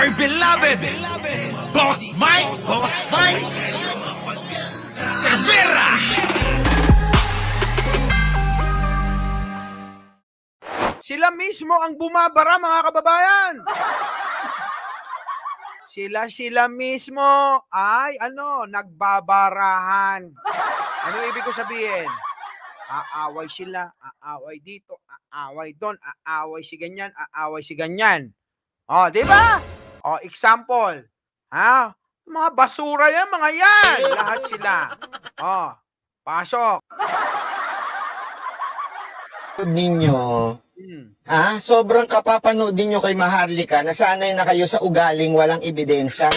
my beloved Boss Mike Cervera. Sila mismo ang bumabara, mga kababayan. Sila mismo ay nagbabarahan. Ano ibig ko sabihin? Aaway sila, aaway dito, aaway doon, aaway si ganyan, aaway si ganyan. O, di ba? O, example. Ha? Mga basura yan, mga yan. Lahat sila. O, pasok. Ninyo, sobrang kapapanood ninyo kay Maharlika, nasanay na kayo sa ugaling walang ebidensya.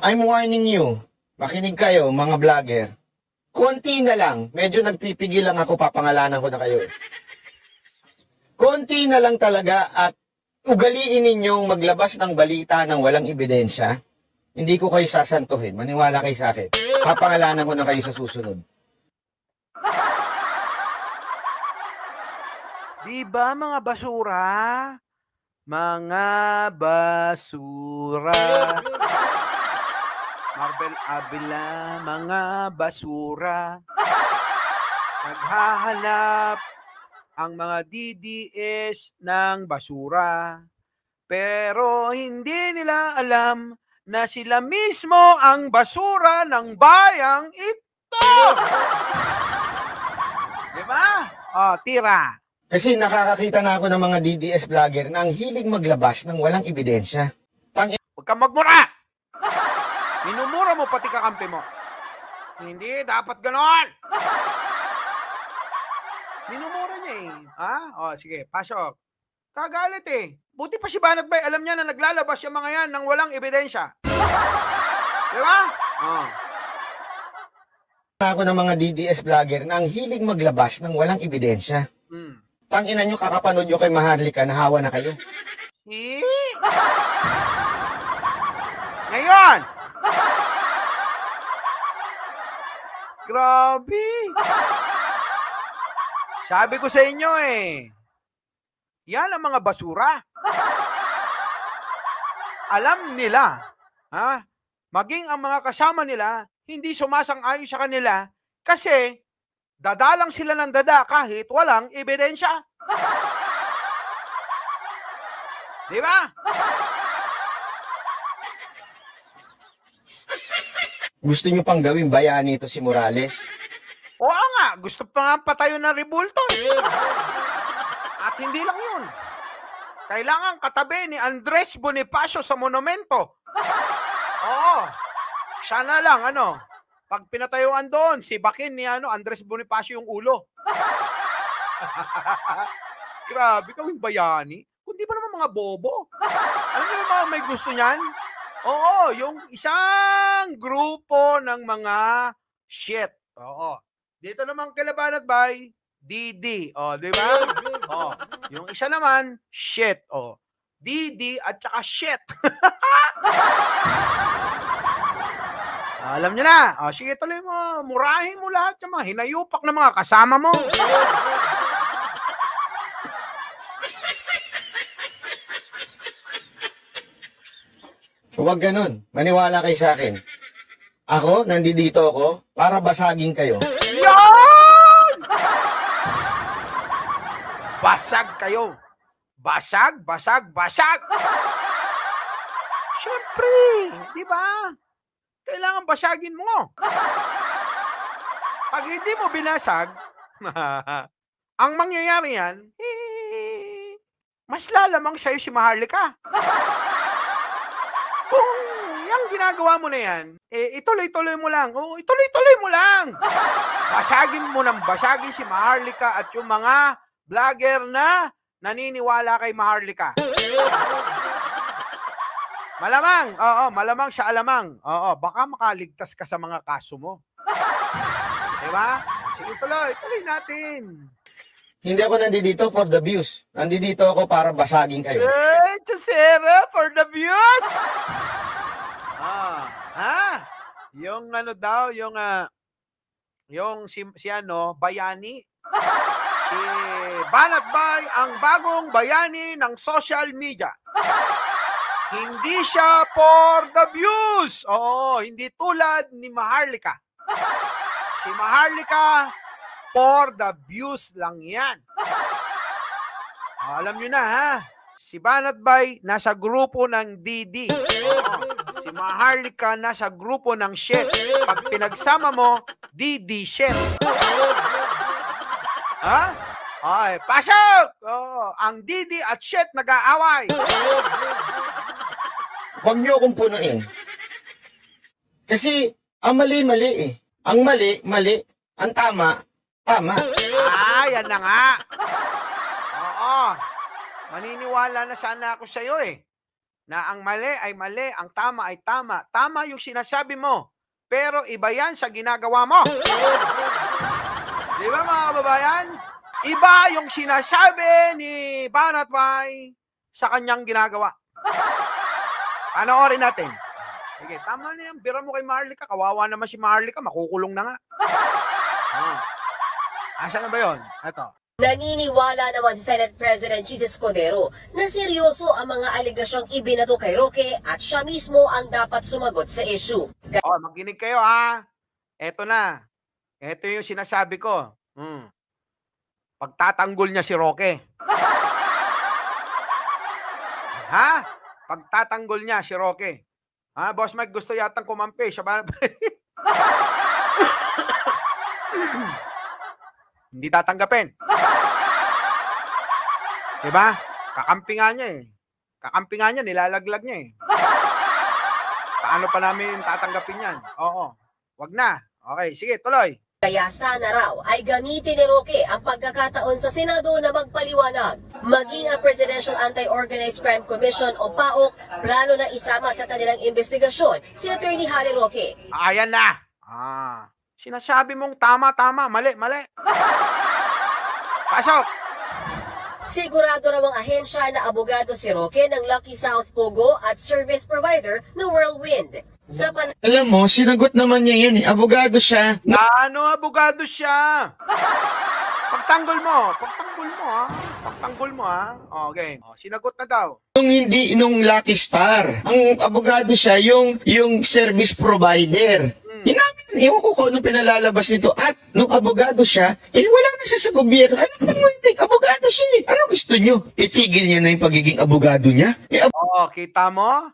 I'm warning you, makinig kayo mga vlogger. Konti na lang, medyo nagpipigil lang ako, papangalanan ko na kayo. Konti na lang talaga at ugaliin ninyong maglabas ng balita ng walang ebidensya. Hindi ko kayo sasantuhin. Maniwala kayo sa akin. Papangalanan ko na kayo sa susunod. Diba mga basura? Mga basura. Marvel Avila, mga basura. Naghahanap ang mga DDS ng basura. Pero hindi nila alam na sila mismo ang basura ng bayang ito. Diba? O, tira. Kasi nakakakita na ako ng mga DDS vlogger na ang hilig maglabas ng walang ebidensya. Huwag kang magmura! Minumura mo pati kakampi mo. Hindi, dapat ganon. Minumura niya eh. Ha? O, sige, pasok. Kagalit eh. Buti pa si Banat Bay, alam niya na naglalabas yung mga yan ng walang ebidensya. Diba? Oh. Ako ng mga DDS vlogger na ang hilig maglabas ng walang ebidensya. Tangina nyo, kakapanood nyo kay Maharlika, nahawa na kayo. Ngayon! Grabe! Sabi ko sa inyo eh, yan ang mga basura. Alam nila, maging ang mga kasama nila, hindi sumasang-ayon sa kanila kasi dadalang sila ng dada kahit walang ebidensya. Di ba? Gusto nyo pang gawing bayani ito si Morales? Oo nga, gusto pa nga patayo ng rebulto. At hindi lang yun. Kailangan katabi ni Andres Bonifacio sa monumento. Oo. Siya na lang, pag pinatayuan doon, si Bakin ni Andres Bonifacio yung ulo. Grabe, kawing bayani. Kundi ba naman mga bobo? Alam niyo yung mga may gusto niyan? Oo, yung isang grupo ng mga shit. Oo. Dito naman kay Labanat Bay, DD. O, di ba? O, yung isa naman, shit. O, DD at saka shit. Alam niyo na. O, sige, tuloy mo. Murahin mo lahat yung mga hinayupak na mga kasama mo. Huwag ganun. Maniwala kayo sa akin. Ako, nandito ako para basagin kayo. Yan! Basag kayo. Basag, basag, basag. Siyempre, di ba? Kailangan basagin mo. Pag hindi mo binasag, ang mangyayari yan, mas lalamang sa'yo si Maharlika. Kung yung ginagawa mo na yan, ituloy-tuloy mo lang. Oo, ituloy-tuloy mo lang. Basagin mo ng basagin si Maharlika at yung mga vlogger na naniniwala kay Maharlika. Malamang, malamang siya alamang. Oo, baka makaligtas ka sa mga kaso mo. Diba? Sige, tuloy natin. Hindi ako nandito for the views. Nandito ako para basagin kayo. Chusera, for the views? Yung daw, yung si bayani. Si Banat Bay ang bagong bayani ng social media. Hindi siya for the views. Oo, hindi tulad ni Maharlika. Si Maharlika, for the views lang yan. Alam nyo na ha, si Banat Bay nasa grupo ng DD. Si Maharlika nasa grupo ng shit. Pag pinagsama mo, DD shit. Ha? Ay, pasok! Ang DD at shit nag-aaway. Huwag niyo akong punuin. Kasi, ang mali-mali eh. Ang mali. Ang tama. Yan na nga. Oo. Maniniwala na sana ako sa'yo eh. Na ang mali ay mali, ang tama ay tama. Tama yung sinasabi mo. Pero iba yan sa ginagawa mo. Di ba mga kababayan? Iba yung sinasabi ni Banat Bay sa kanyang ginagawa. Panoorin natin. Sige, tama na yan. Bira mo kay Maharlika. Kawawa naman si Maharlika. Makukulong na nga. Asa na ba yun? Ito. Naniniwala naman si Senate President Jesus Cordero na seryoso ang mga aligasyong ibinato kay Roque at siya mismo ang dapat sumagot sa issue. Makinig kayo ha. Eto na. Eto yung sinasabi ko. Pagtatanggol niya si Roque. Ha? Pagtatanggol niya si Roque. Ha, Boss Mike, gusto yatang kumampi. Siya ba? Hindi tatanggapin. Diba? Kakampi nga niya eh. Kakampi nga niya, nilalaglag niya eh. Paano pa namin tatanggapin yan? Oo. Wag na. Okay, sige, tuloy. Kaya sana raw ay gamitin ni Roque ang pagkakataon sa Senado na magpaliwanag. Maging ang Presidential Anti-Organized Crime Commission o PAOK plano na isama sa kanilang investigasyon si Attorney Harry Roque. Ayan na. Sinasabi mong tama, mali. Pasok. Sigurado raw ang ahensya na abogado si Roque ng Lucky South Pogo at service provider ng Whirlwind. Alam mo, sinagot naman niya yan eh. Abogado siya. Abogado siya. Pagtanggol mo ha. Okay. Sinagot na daw. Nung Lucky Star. Ang abogado siya, yung service provider. Ewan ko kung anong pinalalabas nito. At nung abogado siya, wala na siya sa gobyerno. Alam mo, hindi, abogado siya eh. Ano gusto nyo? Itigil niya na yung pagiging abogado niya? Kita mo?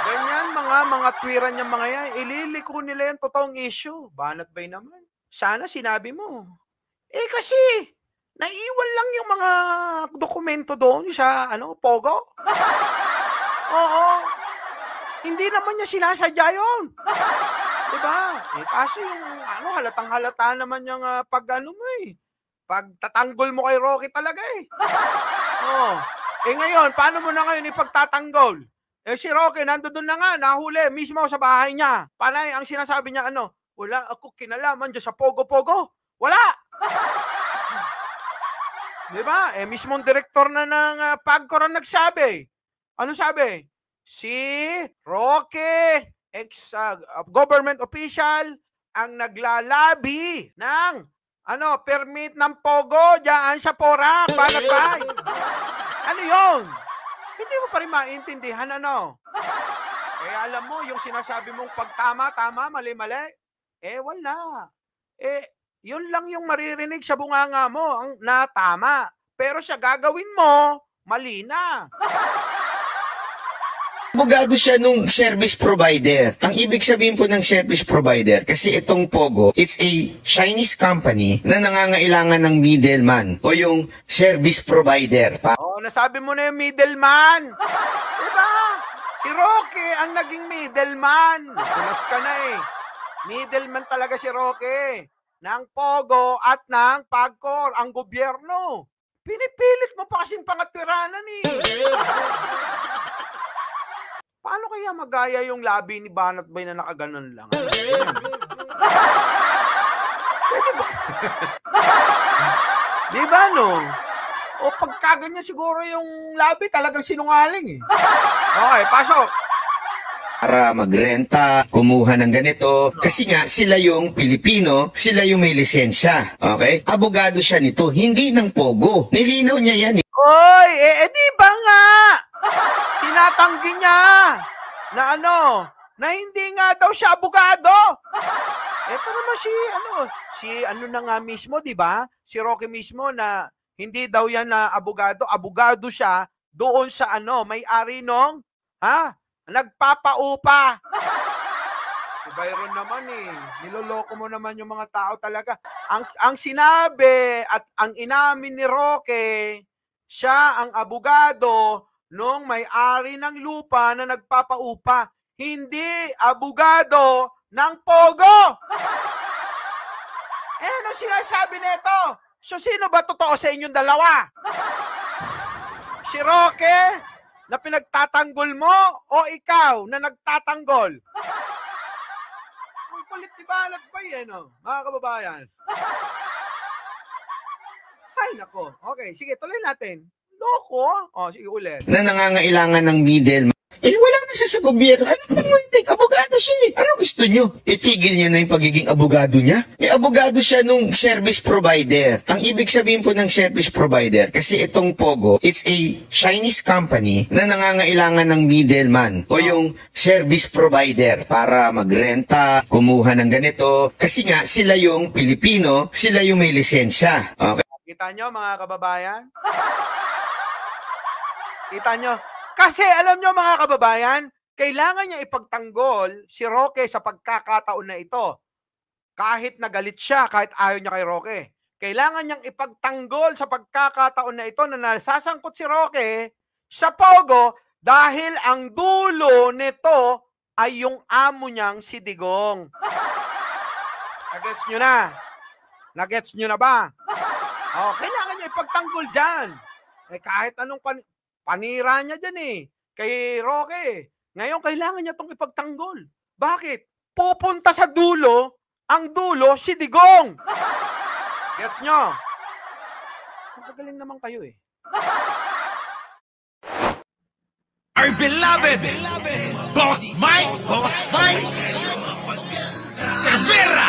Ganyan, mga twiran niya mga yan. Ililiko nila yung totoong issue. Banat Bay naman. Sana sinabi mo. Kasi, naiwan lang yung mga dokumento doon sa, Pogo. Oo. Hindi naman niya sinasadya yun. Diba? Kasi yung, halatang-halata naman yung pagtatanggol mo kay Roque talaga eh. Ngayon, paano mo na ngayon ipagtatanggol? Si Roque, nandoon na nga, nahuli, mismo sa bahay niya. Panay, ang sinasabi niya, wala ako kinalaman dyan sa Pogo-Pogo. Wala! Diba? Mismong direktor na ng PAGCOR ang nagsabi. Ano sabi? Si Roque, ex-government official, ang naglalabi ng permit ng Pogo dyan sa Porac, Banat Bay. Ano yun? Hindi mo pa rin maintindihan, Kaya alam mo, yung sinasabi mong pagtama, mali, wala. Yun lang yung maririnig sa bunganga mo, ang natama. Pero sa gagawin mo, mali na. Abogado siya nung service provider. Ang ibig sabihin po ng service provider, kasi itong Pogo, it's a Chinese company na nangangailangan ng middleman o yung service provider. Nasabi mo na yung middleman. Diba? Si Roque ang naging middleman. Tulas ka na eh. Middleman talaga si Roque. Ng Pogo at ng PAGCOR, ang gobyerno. Pinipilit mo pa kasing pangatwiranan eh. Paano kaya magaya yung labi ni Banat Bay na nakaganon lang? Pwede ba? Di ba, O pagkaganyan siguro yung labi talagang sinungaling eh. Okay, pasok. para magrenta, kumuha ng ganito. Kasi nga, sila yung Pilipino, sila yung may lisensya. Okay? Abogado siya nito, hindi ng pogo. Nilinaw niya yan. Oy, di ba nga? Tinatanggi niya na na hindi nga daw siya abogado. Ito naman si na nga mismo, di ba? Si Roque mismo na hindi daw yan na abogado. Abogado siya doon sa may-ari nung, nagpapaupa. Si Byron naman niloloko mo naman yung mga tao talaga. Ang sinabi at ang inamin ni Roque, siya ang abogado nung may-ari ng lupa na nagpapaupa. Hindi abogado ng pogo. Ano sinasabi nito? So sino ba totoo sa inyong dalawa? Si Roque na pinagtatanggol mo o ikaw na nagtatanggol? Ang kulit ni Banat ba mga kababayan? Ay, nako. Okay, sige, tuloy natin. Loko? Sige ulit. Na nangangailangan ng middleman. Wala na siya sa gobyerno. Alam mo, hindi. Abogado siya. Ano gusto nyo? Itigil niya na yung pagiging abogado niya? Abogado siya nung service provider. Ang ibig sabihin po ng service provider, kasi itong Pogo, it's a Chinese company na nangangailangan ng middleman o yung service provider para magrenta, kumuha ng ganito. Kasi nga, sila yung Pilipino, sila yung may lisensya. Okay? Kita nyo, mga kababayan? Kita nyo? Kasi alam nyo, mga kababayan, kailangan niya ipagtanggol si Roque sa pagkakataon na ito. Kahit nagalit siya, kahit ayaw niya kay Roque. Kailangan niyang ipagtanggol sa pagkakataon na ito na nasasangkot si Roque sa Pogo dahil ang dulo nito ay yung amo niyang si Digong. Nagets nyo na? Nagets nyo na ba? Kailangan niya ipagtanggol dyan. Kahit anong panira niya dyan kay Roque. Ngayon, kailangan niya itong ipagtanggol. Bakit? Pupunta sa dulo, ang dulo, si Digong. Gets nyo? Magagaling naman kayo Our beloved Boss Mike Severa.